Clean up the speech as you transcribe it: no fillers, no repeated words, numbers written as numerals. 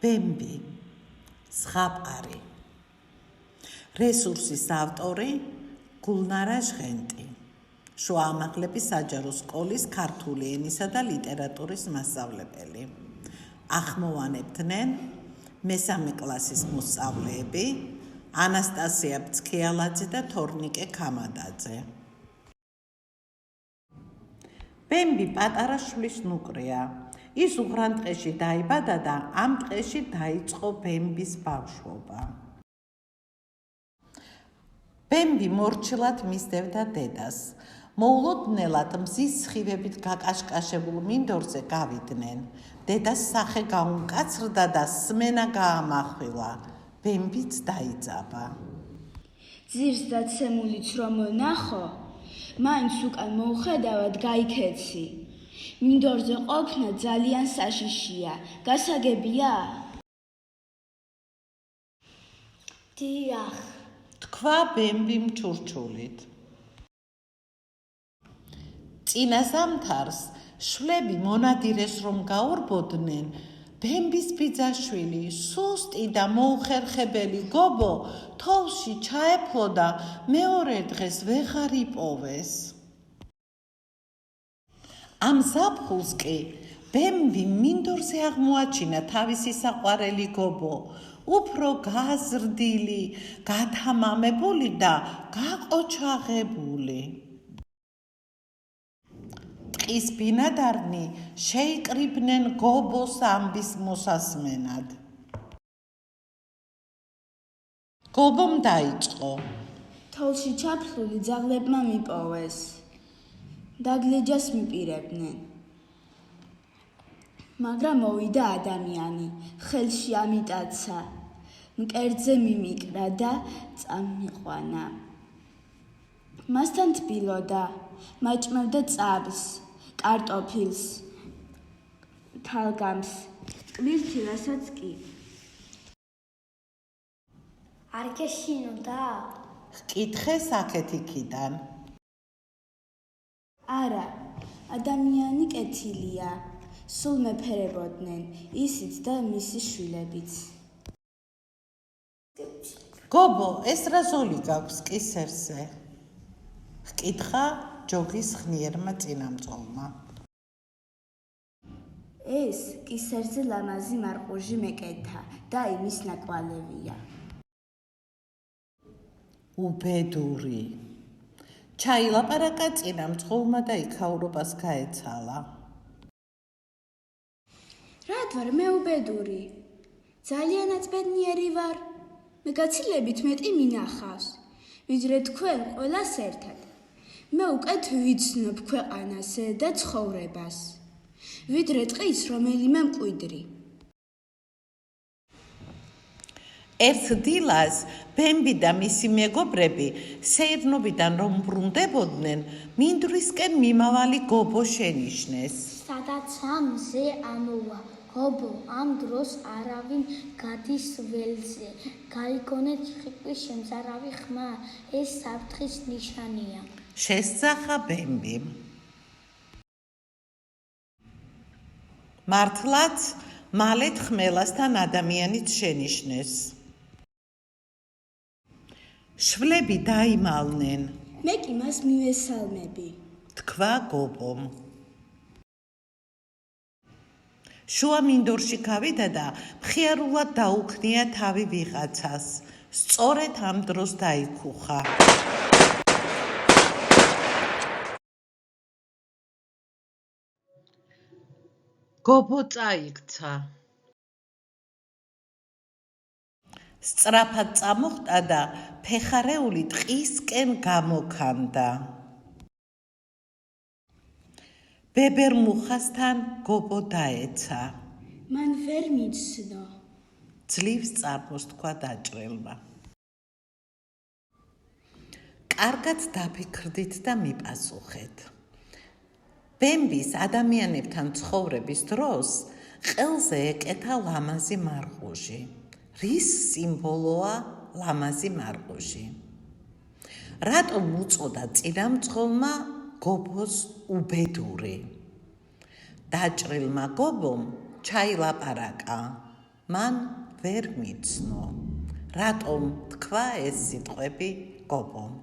ბემბი, ზღაპარი. რესურსის ავტორი გულნარა ჟღენტი. შუა ამაღლების საჯარო სკოლის ქართული ენისა და ლიტერატურის მასწავლებელი. ახმოვანებდნენ მესამე კლასის მოსწავლეები ანასტასია ბცქიალაძე და თორნიკე ქამადაძე. ბემბი პატარა შვილის ნუკრია. ის უღრან ტყეში დაიბადა და ამ ტყეში დაიწყო ბემბის ბავშვობა. ბემბი მორჩილად მისდევდა დედას. მოულოდნელად მზის სხივებით გაკაშკაშებულ მინდორზე გავიდნენ. დედას სახე გაუმკაცრდა და სმენა გაამახვილა. ბემბიც დაიძაბა. ძირს დაცემულიც რომ ვნახო, მაინც უკან მოუხედავად გაიქეცი. მინდორზე ყოფნა ძალიან საშიშია. გასაგებია? დიახ, თქვა ბემბი ჩურჩულით. წინა ზამთარს შვლები მონადირეს რომ გაურბოდნენ, ბემბის ბიძაშვილი, სუსტი და მოუხერხებელი გობო თოვლში ჩაეფლო და მეორე დღეს ვეღარ იპოვეს. ამ ზაფხულს კი ბემბი მინდორზე აღმოაჩინა თავისი საყვარელი გობო, უფრო გაზრდილი, გათამამებული და გაყოჩაღებული. ტყის ბინადარნი შეიკრიბნენ გობოს ამბის მოსასმენად. გობომ დაიწყო. თოვლში ჩაფლული ძაღლებმა მიპოვეს. დაგლეჯას მიპირებდნენ. მაგრამ მოვიდა ადამიანი, ხელში ამიტაცა, მკერდზე მიმიკრა და წამიყვანა. მასთან თბილოდა, მაჭმევდა წაბლს, კარტოფილს, თალგამს, ტკბილთილასაც კი. არ გეშინოდა? ჰკითხეს აქეთ-იქიდან. არა, ადამიანი კეთილია. სულ მეფერებოდნენ, ისიც და მისი შვილებიც. გობო, ეს რა ზოლი გაქვს კისერზე? ჰკითხა ჯოგის ხნიერმა წინამძღოლმა. ეს კისერზე ლამაზი მარყუჟი მეკეთა და იმის ნაკვალევია. უბედური. ჩაილაპარაკა წინამძღოლმა და იქაურობას გაეცალა. რად ვარ მე უბედური? ძალიანაც ბედნიერი ვარ. მე გაცილებით მეტი მინახავს, ვიდრე თქვენ ყველას ერთად. მე უკეთ ვიცნობ ქვეყანაზე და ცხოვრებას, ვიდრე ტყის რომელიმე მკვიდრი. ერთ დილას ბემბი და მისი მეგობრები სეირნობიდან რომ ბრუნდებოდნენ, მინდვრისკენ მიმავალი გობო შენიშნეს. სადაც მზე ამოვა გობო, ამ დროს არავინ გადის ველზე. გაიგონეთ ხილის შემზარავი ხმა, ეს საფრთხის ნიშანია. შესძახა ბემბი. მართლაც მალეთ ხმელასთან ადამიანიც შენიშნეს. შვლები დაიმალნენ. მე კი მას მივესალმები, თქვა გობომ. შუა მინდორში გავიდა და მხიარულად დაუქნია თავი ვიღაცას. სწორედ ამ დროს დაიქუხა. გობო წაიქცა. სწრაფად წამოხტა და ფეხარეული ტყისკენ გამოქანდა. ბებერ მუხასთან გობო დაეცა. მან ვერ მიცნო. ძლივს წარმოს თქვა დაჭრილმა. კარგად დაფიქრდით და მიპასუხეთ. ბემბის ადამიანებთან ცხოვრების დროს ყელზე ეკეთა ლამაზი მარყუჟი. რის სიმბოლოა ლამაზი მარყუჟი? რატომ უწოდა წინამძღოლმა გობოს უბედური? დაჭრილმა გობომ ჩაილაპარაკა. მან ვერ მიცნო. რატომ თქვა ეს სიტყვები გობომ?